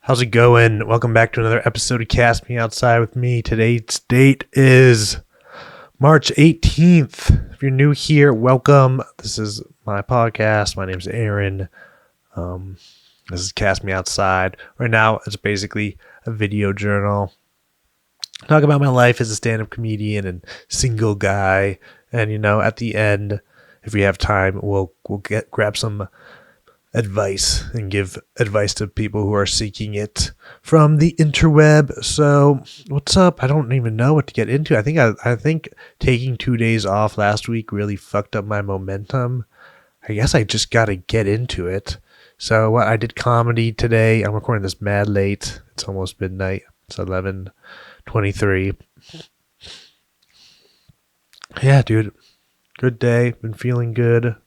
How's it going? Welcome back to another episode of Cast Me Outside with me. Today's date is March 18th. If you're new here, welcome. This is my podcast. My name's Aaron. This is Cast Me Outside. Right now, it's basically a video journal. Talk about my life as a stand-up comedian and single guy. And, at the end, if we have time, we'll grab some advice and give advice to people who are seeking it from the interweb. So what's up? I don't even know what to get into. I think taking 2 days off last week really fucked up my momentum. I guess I just got to get into it. So I did comedy today. I'm recording this mad late. It's almost midnight. It's 11:23. Yeah, dude. Good day. Been feeling good.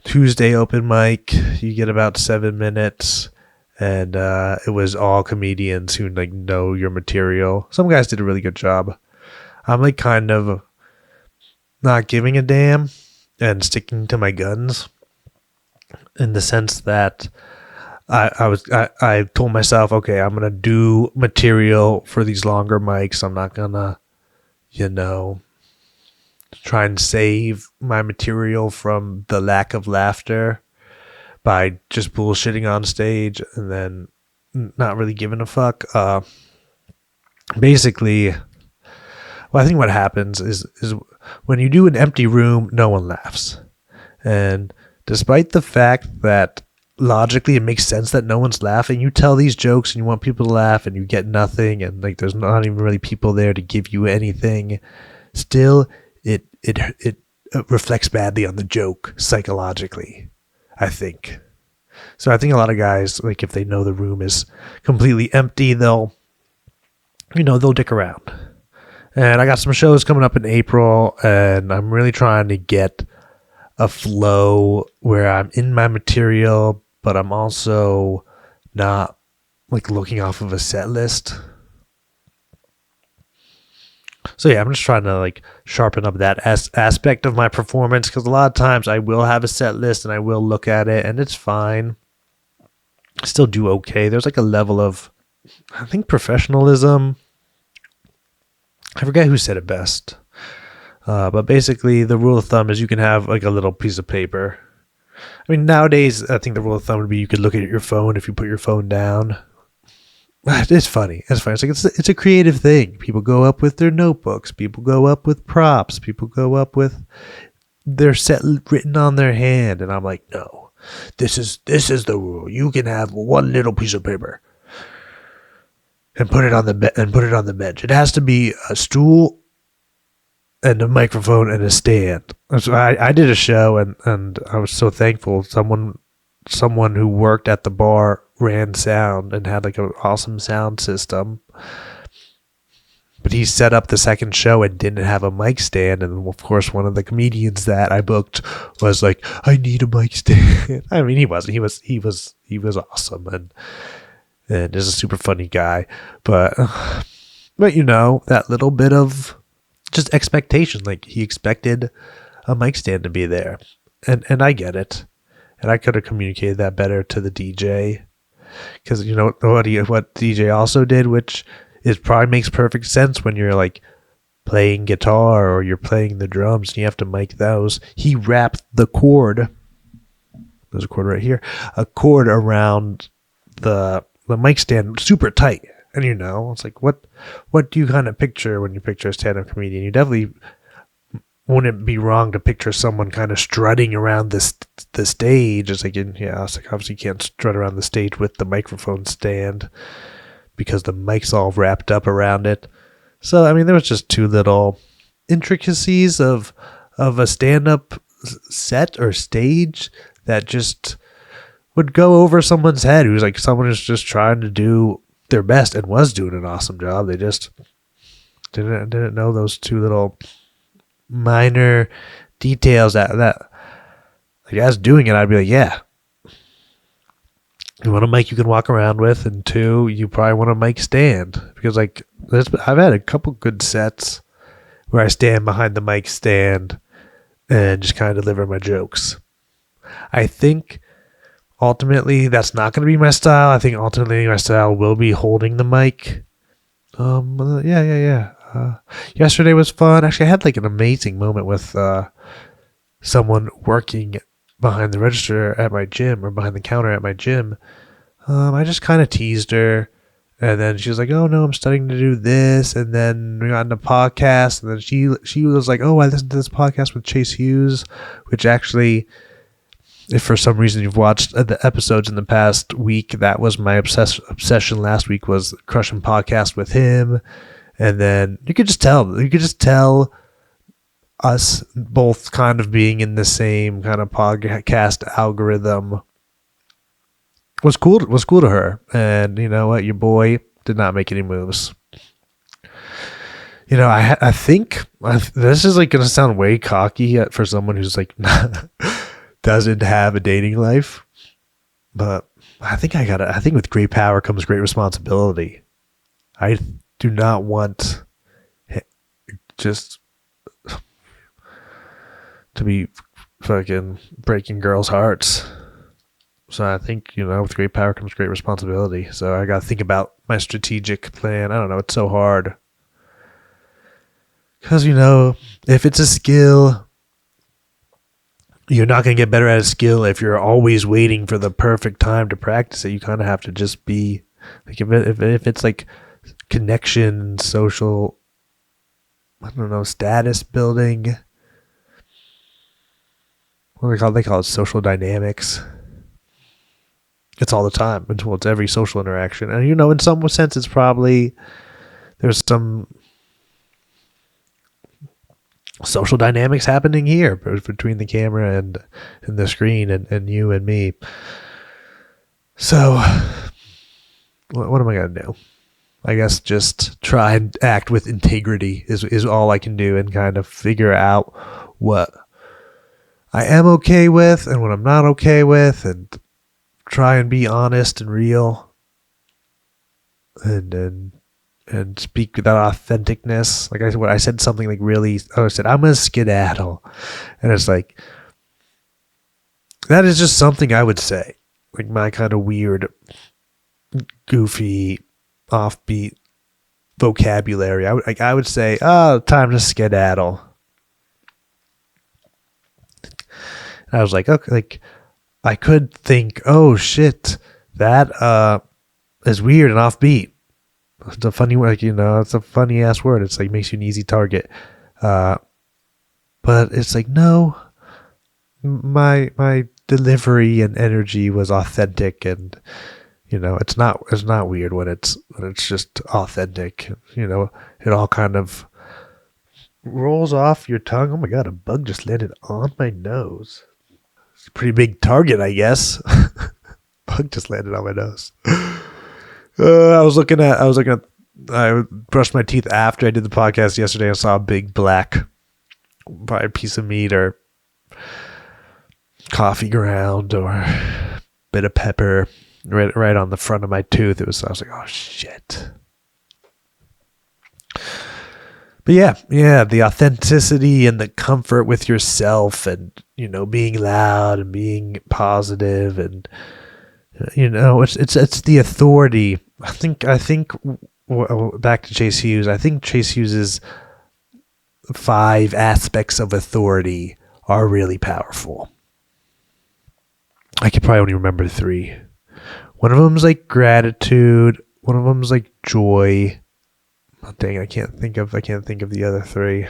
Tuesday open mic, you get about 7 minutes, and it was all comedians who know your material. Some guys did a really good job. I'm kind of not giving a damn and sticking to my guns in the sense that I told myself, okay, I'm gonna do material for these longer mics. I'm not gonna try and save my material from the lack of laughter by just bullshitting on stage and then not really giving a fuck. Basically, I think what happens is when you do an empty room, no one laughs. And despite the fact that logically it makes sense that no one's laughing, you tell these jokes and you want people to laugh and you get nothing, and there's not even really people there to give you anything. Still, it reflects badly on the joke psychologically, I think. So I think a lot of guys, if they know the room is completely empty, they'll dick around. And I got some shows coming up in April, and I'm really trying to get a flow where I'm in my material, but I'm also not looking off of a set list. So yeah, I'm just trying to sharpen up that aspect of my performance, because a lot of times I will have a set list and I will look at it and it's fine. I still do okay. There's a level of, I think, professionalism. I forget who said it best. But basically the rule of thumb is you can have a little piece of paper. I mean, nowadays I think the rule of thumb would be you could look at your phone if you put your phone down. It's funny. It's a creative thing. People go up with their notebooks. People go up with props. People go up with their set written on their hand. And I'm like, no, this is the rule. You can have one little piece of paper and put it on the bench. It has to be a stool and a microphone and a stand. So I did a show and I was so thankful. Someone who worked at the bar ran sound and had an awesome sound system, but he set up the second show and didn't have a mic stand. And of course, one of the comedians that I booked was like, I need a mic stand. I mean, he wasn't. He was awesome and is a super funny guy. But that little bit of just expectation, he expected a mic stand to be there, and I get it. And I could have communicated that better to the DJ. Because what DJ also did, which probably makes perfect sense when you're playing guitar or you're playing the drums and you have to mic those. He wrapped the cord. There's a cord right here. A cord around the mic stand super tight. And it's what do you kind of picture when you picture a stand-up comedian? You definitely wouldn't be wrong to picture someone kind of strutting around the stage. It's obviously you can't strut around the stage with the microphone stand because the mic's all wrapped up around it. So I mean, there was just two little intricacies of a stand-up set or stage that just would go over someone's head who's someone who's just trying to do their best and was doing an awesome job. They just didn't know those two little minor details that as doing it, I'd be like, yeah, you want a mic you can walk around with, and two, you probably want a mic stand, because I've had a couple good sets where I stand behind the mic stand and just kind of deliver my jokes. I think ultimately that's not going to be my style. I think ultimately my style will be holding the mic. Yeah. Yesterday was fun. Actually, I had like an amazing moment with someone working behind the register at my gym, or behind the counter at my gym. I just kind of teased her, and then she was like, "Oh no, I'm starting to do this." And then we got into podcast, and then she was like, "Oh, I listened to this podcast with Chase Hughes," which actually, if for some reason you've watched the episodes in the past week, that was my obsession last week, was crushing podcast with him. And then you could just tell us both kind of being in the same kind of podcast algorithm was cool to her. And you know what? Your boy did not make any moves. You know, I think this is like going to sound way cocky for someone who's like doesn't have a dating life, but I think with great power comes great responsibility. I do not want just to be fucking breaking girls' hearts. So I think, you know, with great power comes great responsibility. So I got to think about my strategic plan. I don't know. It's so hard. Because, you know, if it's a skill, you're not going to get better at a skill if you're always waiting for the perfect time to practice it. You kind of have to just be, like, if it's like connection, social, I don't know, status building. What do they call it? They call it social dynamics. It's all the time. It's every social interaction. And, you know, in some sense, it's probably, there's some social dynamics happening here between the camera and the screen and you and me. So what am I going to do? I guess just try and act with integrity is all I can do, and kind of figure out what I am okay with and what I'm not okay with, and try and be honest and real, and speak with that authenticness. Like I said something like really, I said, I'm going to skedaddle. And it's like, that is just something I would say. Like my kind of weird, goofy, offbeat vocabulary. I would say, oh, time to skedaddle. And I was like, okay, like I could think, oh shit, that is weird and offbeat. It's a funny word, you know, it's a funny ass word. It's like makes you an easy target. But it's like, no, my delivery and energy was authentic, and you know, it's not weird when it's just authentic. You know, it all kind of rolls off your tongue. Oh my god, a bug just landed on my nose. It's a pretty big target, I guess. Bug just landed on my nose. I brushed my teeth after I did the podcast yesterday. I saw a big black, probably a piece of meat or coffee ground or a bit of pepper right on the front of my tooth. I was like, oh shit. But yeah, the authenticity and the comfort with yourself, and you know, being loud and being positive, and you know, it's the authority. I think back to Chase Hughes. I think Chase Hughes's 5 aspects of authority are really powerful. I could probably only remember 3. One of them's like gratitude. One of them's like joy. Oh, dang, I can't think of the other 3.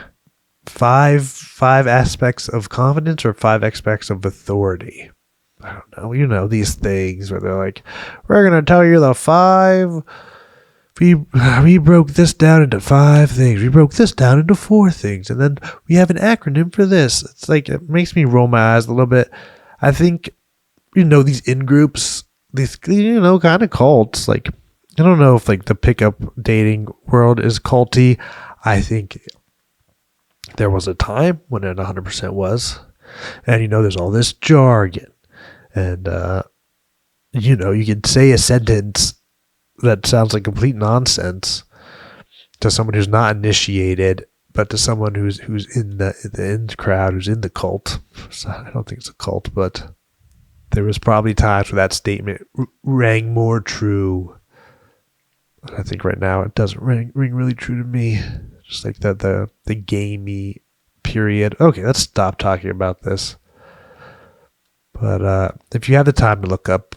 5 aspects of confidence, or 5 aspects of authority. I don't know. You know, these things where they're like, we're going to tell you the 5. We broke this down into 5 things. We broke this down into 4 things. And then we have an acronym for this. It's like, it makes me roll my eyes a little bit. I think, you know, these in-groups, these, you know, kind of cults, like, I don't know if like the pickup dating world is culty. I think there was a time when it 100% was. And, you know, there's all this jargon. And, you know, you can say a sentence that sounds like complete nonsense to someone who's not initiated, but to someone who's in the crowd, who's in the cult. So I don't think it's a cult, but there was probably times where that statement rang more true. I think right now it doesn't ring really true to me. Just like the gamey period. Okay, let's stop talking about this. But if you have the time to look up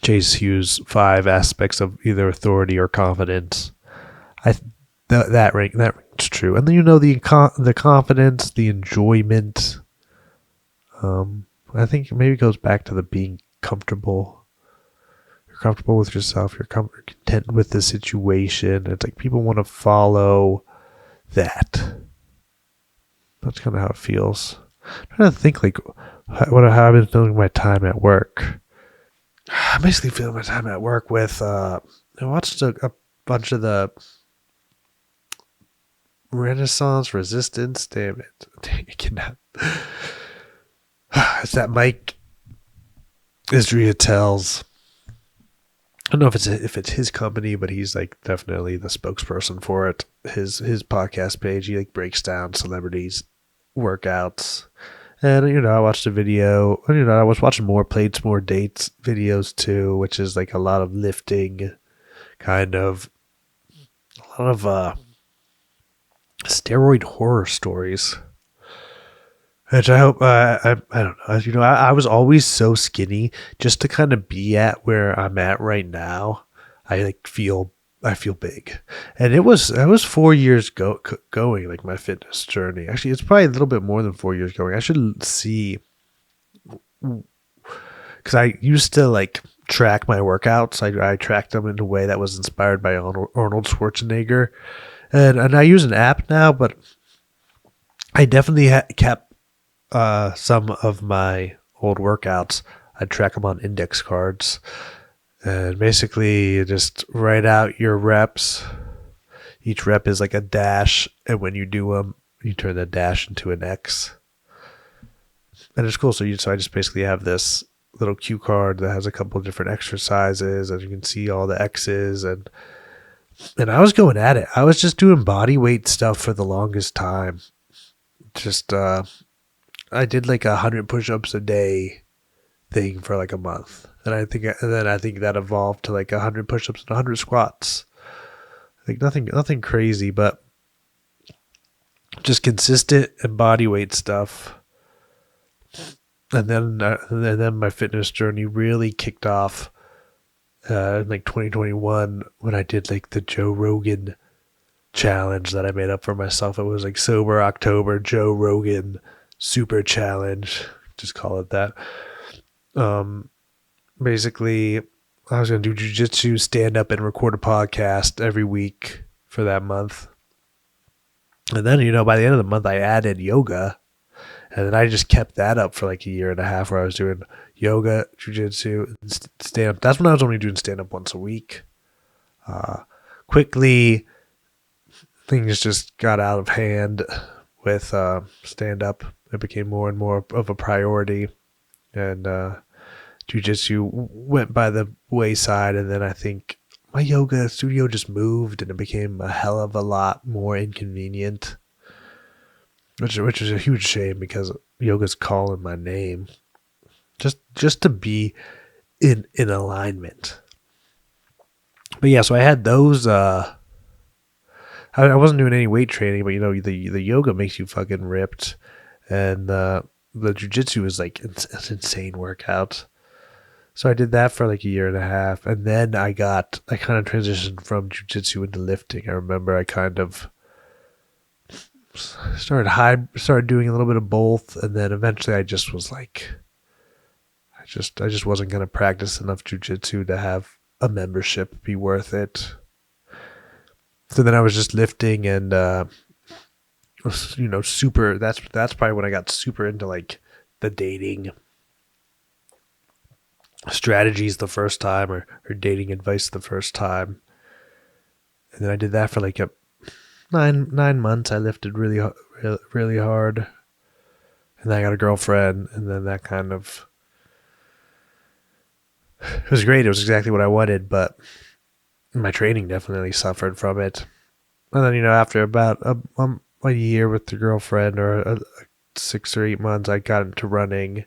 Chase Hughes' 5 aspects of either authority or confidence, that rings true. And then the confidence, the enjoyment. I think maybe it goes back to the being comfortable. You're comfortable with yourself. You're content with the situation. It's like people want to follow that. That's kind of how it feels. I'm trying to think like how I've been feeling my time at work. I'm basically feeling my time at work with I watched a bunch of the Renaissance Resistance. Damn it! I cannot. It's that Mike Isdria tells. I don't know if it's his company, but he's like definitely the spokesperson for it. His podcast page, he like breaks down celebrities' workouts. And, I watched a video, I was watching more plates, more dates videos too, which is like a lot of lifting, kind of, a lot of steroid horror stories. Which I hope, I don't know, I was always so skinny just to kind of be at where I'm at right now. I feel big. And I was 4 years going, like my fitness journey. Actually, it's probably a little bit more than 4 years going. I should see, because I used to like track my workouts. I tracked them in a way that was inspired by Arnold Schwarzenegger. And I use an app now, but I definitely kept some of my old workouts. I track them on index cards. And basically, you just write out your reps. Each rep is like a dash, and when you do them, you turn the dash into an X. And it's cool. So I just basically have this little cue card that has a couple of different exercises, and you can see all the X's. And I was going at it. I was just doing body weight stuff for the longest time. Just I did like 100 push-ups a day thing for like a month. And I think that evolved to like 100 push-ups and 100 squats. Like nothing crazy, but just consistent and body weight stuff. And then my fitness journey really kicked off in like 2021 when I did like the Joe Rogan challenge that I made up for myself. It was like Sober October Joe Rogan Super Challenge. Just call it that. Basically, I was going to do jiu-jitsu, stand up, and record a podcast every week for that month. And then, by the end of the month, I added yoga. And then I just kept that up for like a year and a half where I was doing yoga, jiu-jitsu, and stand-up. That's when I was only doing stand-up once a week. Quickly, things just got out of hand with stand-up. It became more and more of a priority. And jiu-jitsu went by the wayside, and then I think my yoga studio just moved, and it became a hell of a lot more inconvenient, which is a huge shame because yoga's calling my name, just to be in alignment. But yeah, so I had those. I wasn't doing any weight training, but the yoga makes you fucking ripped, and the jiu-jitsu is like an insane workout. So I did that for like a year and a half, and then I kind of transitioned from jiu-jitsu into lifting. I remember I kind of started doing a little bit of both, and then eventually I just was like, I just wasn't going to practice enough jiu-jitsu to have a membership be worth it. So then I was just lifting, and super. That's probably when I got super into like the dating strategies the first time, or dating advice the first time. And then I did that for like 9 months. I lifted really hard, and then I got a girlfriend, and then that kind of, it was great. It was exactly what I wanted, but my training definitely suffered from it. And then after about a year with the girlfriend, or 6 or 8 months, I got into running.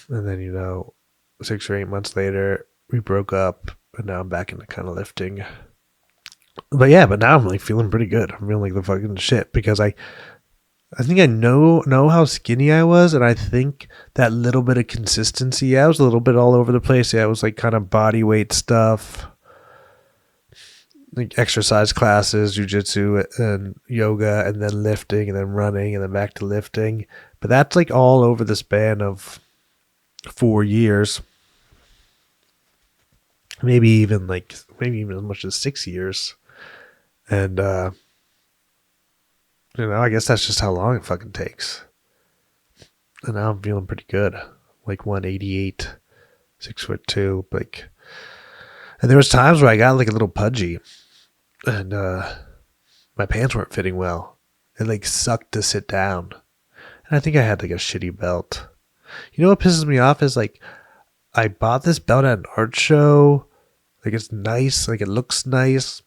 And then, 6 or 8 months later, we broke up, and now I'm back into kind of lifting. But yeah, but now I'm like feeling pretty good. I'm feeling like the fucking shit because I think I know how skinny I was, and I think that little bit of consistency. Yeah, I was a little bit all over the place. Yeah, it was like kind of body weight stuff, like exercise classes, jujitsu, and yoga, and then lifting, and then running, and then back to lifting. But that's like all over the span of 4 years, maybe even as much as 6 years, and I guess that's just how long it fucking takes. And now I'm feeling pretty good, like 188, 6'2", like. And there was times where I got like a little pudgy, and my pants weren't fitting well. It like sucked to sit down, and I think I had like a shitty belt. You know what pisses me off is like I bought this belt at an art show. Like it's nice, like it looks nice.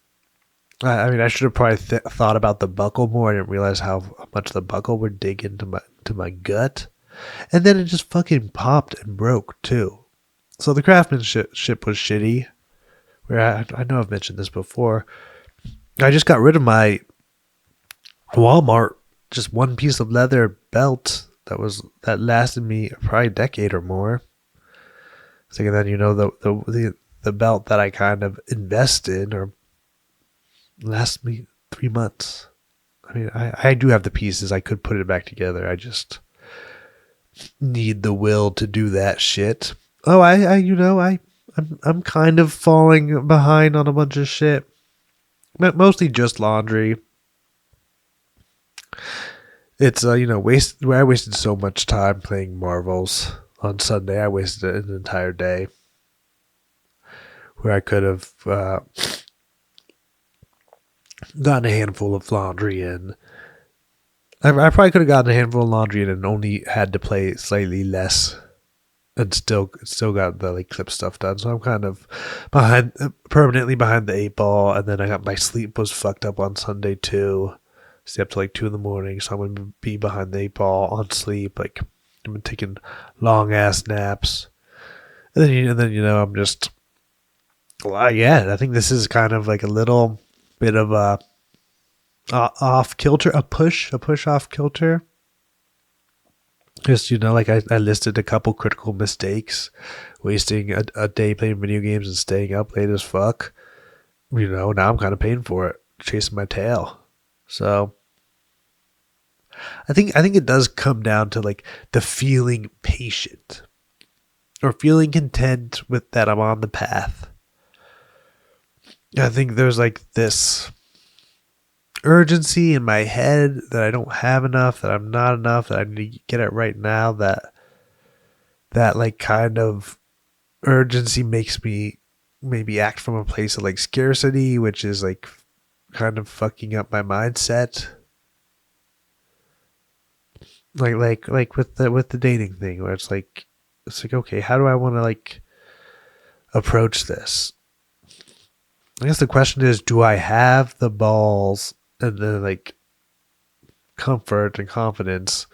I mean, I should have probably thought about the buckle more. I didn't realize how much the buckle would dig into my gut, and then it just fucking popped and broke too. So the craftsmanship was shitty. Where I know I've mentioned this before. I just got rid of my Walmart just one piece of leather belt that lasted me probably a decade or more. So then the belt that I kind of invest in or lasts me 3 months. I mean, I do have the pieces. I could put it back together. I just need the will to do that shit. Oh, I'm kind of falling behind on a bunch of shit. Mostly just laundry. It's where I wasted so much time playing Marvels on Sunday. I wasted an entire day where I could have gotten a handful of laundry in. I probably could have gotten a handful of laundry in and only had to play slightly less, and still got the like clip stuff done. So I'm kind of permanently behind the 8 ball. And then I got my sleep was fucked up on Sunday too. Stay up to like 2 in the morning, so I'm gonna be behind the 8 ball on sleep. Like I've been taking long ass naps, and then I'm just I think this is kind of like a little bit of a off kilter, a push off kilter. Just like I listed a couple critical mistakes, wasting a day playing video games and staying up late as fuck. Now I'm kind of paying for it, chasing my tail. So I think it does come down to like the feeling patient or feeling content with that I'm on the path. I think there's like this urgency in my head that I don't have enough, that I'm not enough, that I need to get it right now, that like kind of urgency makes me maybe act from a place of like scarcity, which is like kind of fucking up my mindset. Like with the dating thing, where it's like okay, how do I want to like approach this? I guess the question is, do I have the balls and the like comfort and confidence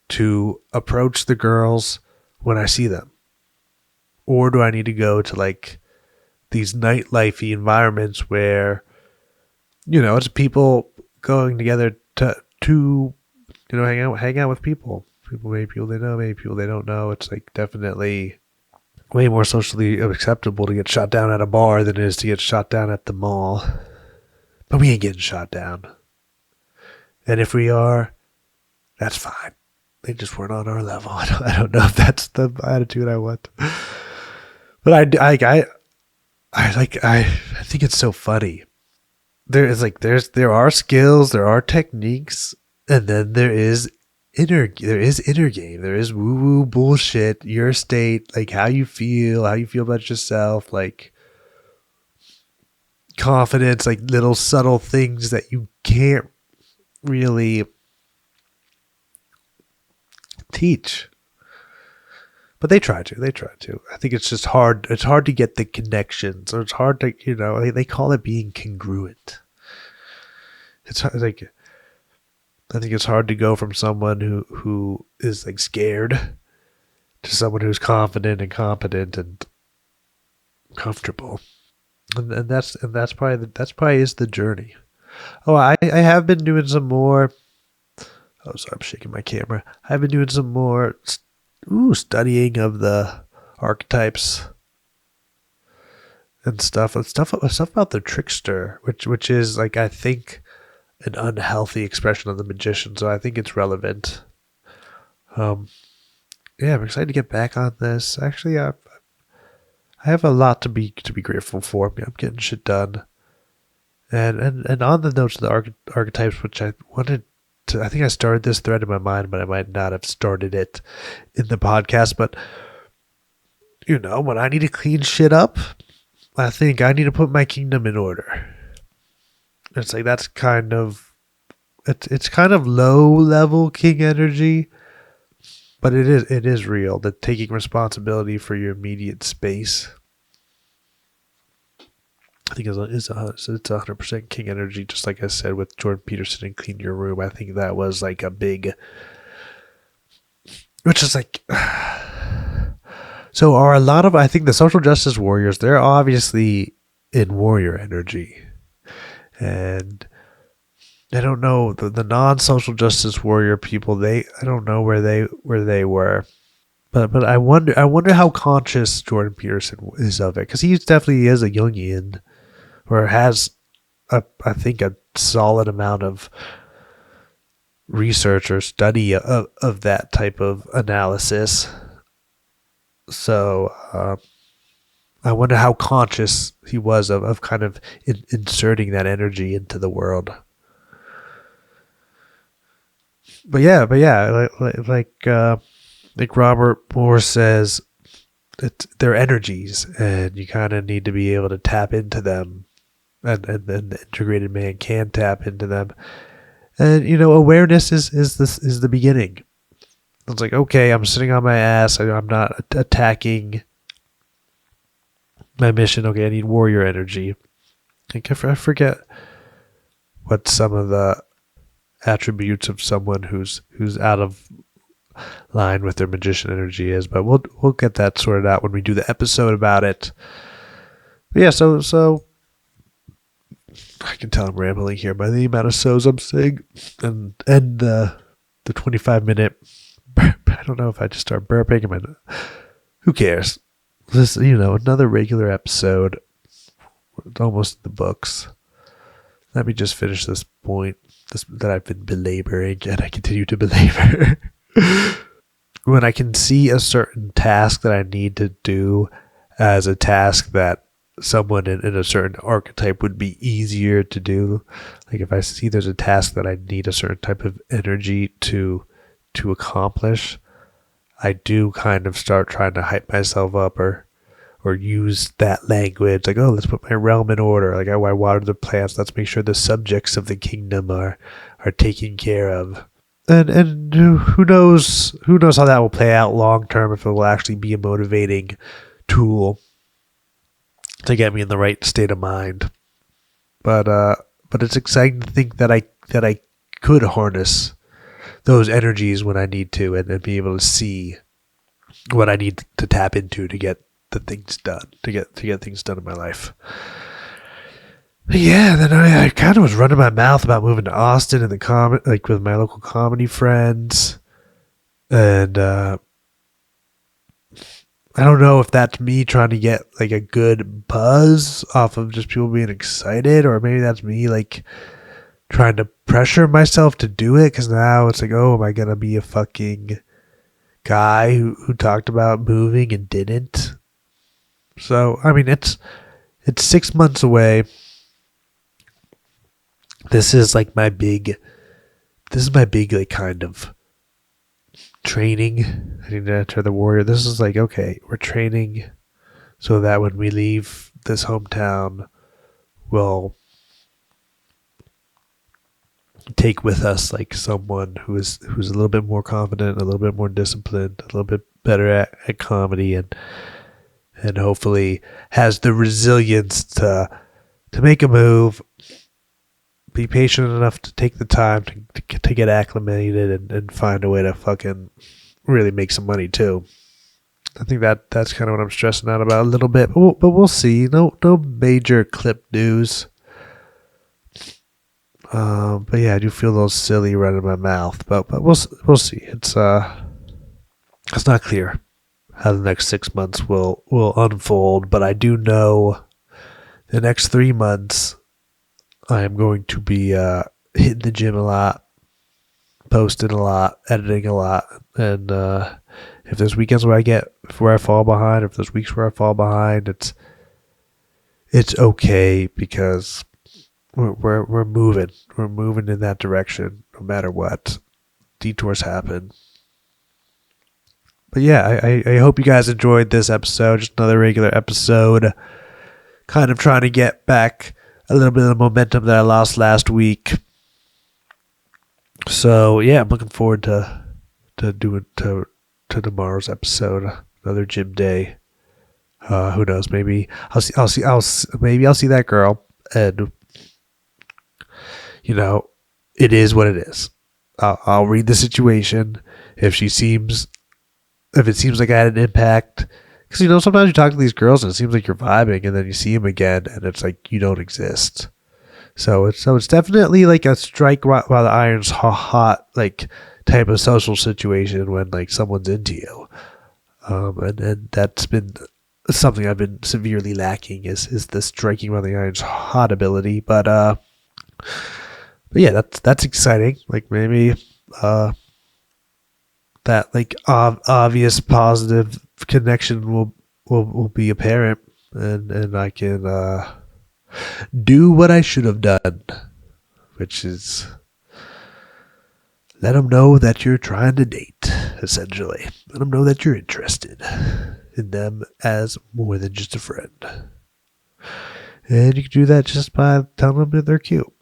to approach the girls when I see them? Or do I need to go to like these nightlife-y environments where, it's people going together to hang out with people. Maybe people they know, maybe people they don't know. It's like definitely way more socially acceptable to get shot down at a bar than it is to get shot down at the mall. But we ain't getting shot down. And if we are, that's fine. They just weren't on our level. I don't know if that's the attitude I want. But I think it's so funny. There are skills, there are techniques, and then there is inner game. There is woo-woo bullshit, your state, like how you feel about yourself, like confidence, like little subtle things that you can't really teach. But they try to. I think it's just hard. It's hard to get the connections, or it's hard to, they call it being congruent. It's like, I think it's hard to go from someone who is like scared to someone who's confident and competent and comfortable. And that's probably is the journey. Oh, I have been doing some more. Oh, sorry, I'm shaking my camera. I've been doing some more studying of the archetypes and stuff about the trickster, which is like, I think, an unhealthy expression of the magician. So I think it's relevant. Yeah, I'm excited to get back on this. Actually, I have a lot to be grateful for. I'm getting shit done. And on the notes of the archetypes, which I wanted to, I think I started this thread in my mind, but I might not have started it in the podcast. But, when I need to clean shit up, I think I need to put my kingdom in order. It's like, that's kind of, it's kind of low level king energy, but it is real. That taking responsibility for your immediate space, I think it's 100% king energy. Just like I said with Jordan Peterson and Clean Your Room, I think that was like a big, which is like, so are a lot of, I think the social justice warriors, they're obviously in warrior energy. And I don't know the non-social justice warrior people, I don't know where they were. But I wonder how conscious Jordan Peterson is of it, because he definitely is a Jungian, or has I think a solid amount of research or study of that type of analysis. So I wonder how conscious he was of kind of inserting that energy into the world. But yeah, like Robert Moore says, they're energies, and you kind of need to be able to tap into them, and then the integrated man can tap into them. And awareness is the beginning. It's like, okay, I'm sitting on my ass. I'm not attacking my mission. Okay, I need warrior energy. I forget what some of the attributes of someone who's out of line with their magician energy is, but we'll get that sorted out when we do the episode about it. But yeah, so I can tell I'm rambling here by the amount of so's I'm saying, and the 25-minute burp. I don't know if I just start burping. Who cares? This, another regular episode. It's almost in the books. Let me just finish this point that I've been belaboring, and I continue to belabor. When I can see a certain task that I need to do as a task that someone in a certain archetype would be easier to do, like if I see there's a task that I need a certain type of energy to accomplish, I do kind of start trying to hype myself up or use that language, like, oh, let's put my realm in order, like I water the plants, let's make sure the subjects of the kingdom are taken care of. And who knows how that will play out long term, if it will actually be a motivating tool to get me in the right state of mind. But it's exciting to think that I could harness those energies when I need to, and be able to see what I need to tap into to get the things done, to get things done in my life. But yeah, then I kind of was running my mouth about moving to Austin and with my local comedy friends, and I don't know if that's me trying to get like a good buzz off of just people being excited, or maybe that's me like trying to pressure myself to do it, because now it's like, oh, am I gonna be a fucking guy who talked about moving and didn't? So I mean, it's 6 months away. This is my big like kind of training. I need to enter the warrior. This is like, okay, we're training so that when we leave this hometown, we'll take with us like someone who's a little bit more confident, a little bit more disciplined, a little bit better at comedy, and hopefully has the resilience to make a move, be patient enough to take the time to get acclimated, and find a way to fucking really make some money too. I think that's kind of what I'm stressing out about a little bit. But we'll see. No major clip news. But yeah, I do feel a little silly running my mouth. But we'll see. It's not clear how the next 6 months will unfold. But I do know the next 3 months I am going to be hitting the gym a lot, posting a lot, editing a lot, and if there's weekends where I fall behind, if there's weeks where I fall behind, it's okay because we're moving in that direction no matter what. Detours happen. But yeah, I hope you guys enjoyed this episode. Just another regular episode, kind of trying to get back a little bit of the momentum that I lost last week. So yeah, I'm looking forward to tomorrow's episode. Another gym day. Who knows? Maybe I'll see that girl, and it is what it is. I'll read the situation. If it seems like I had an impact, because sometimes you talk to these girls and it seems like you're vibing, and then you see them again, and it's like you don't exist. So it's definitely like a strike while the iron's hot, like type of social situation when like someone's into you, and that's been something I've been severely lacking is the striking while the iron's hot ability. But yeah, that's exciting. Like maybe that like obvious positive connection will be apparent, and I can do what I should have done, which is let them know that you're trying to date, essentially. Let them know that you're interested in them as more than just a friend. And you can do that just by telling them that they're cute.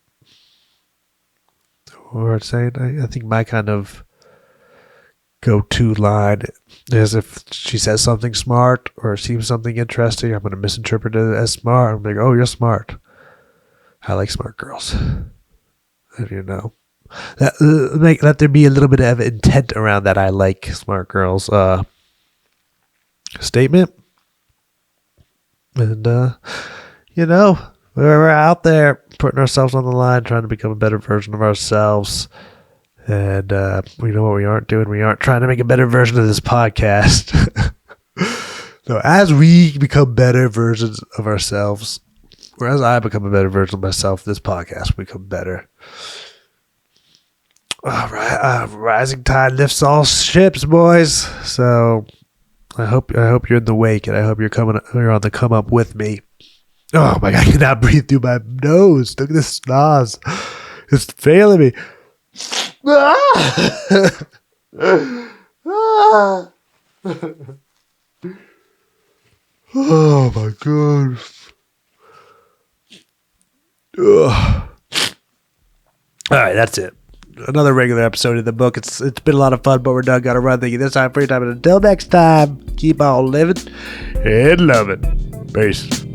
Or saying, I think my kind of go-to line is if she says something smart or seems something interesting, I'm going to misinterpret it as smart. I'm like, oh, you're smart. I like smart girls. And let there be a little bit of intent around that I like smart girls statement. And, we're out there putting ourselves on the line, trying to become a better version of ourselves. And we know what we aren't doing. We aren't trying to make a better version of this podcast. So as we become better versions of ourselves, or as I become a better version of myself, this podcast will become better. All right, rising tide lifts all ships, boys. So I hope you're in the wake, and I hope you're on the come up with me. Oh my God, I cannot breathe through my nose. Look at this snaz. It's failing me. Oh my God. All right, that's it. Another regular episode of the book. It's been a lot of fun, but we're done. Gotta run. Thank you this time for your time. And until next time, keep on living and loving. Peace.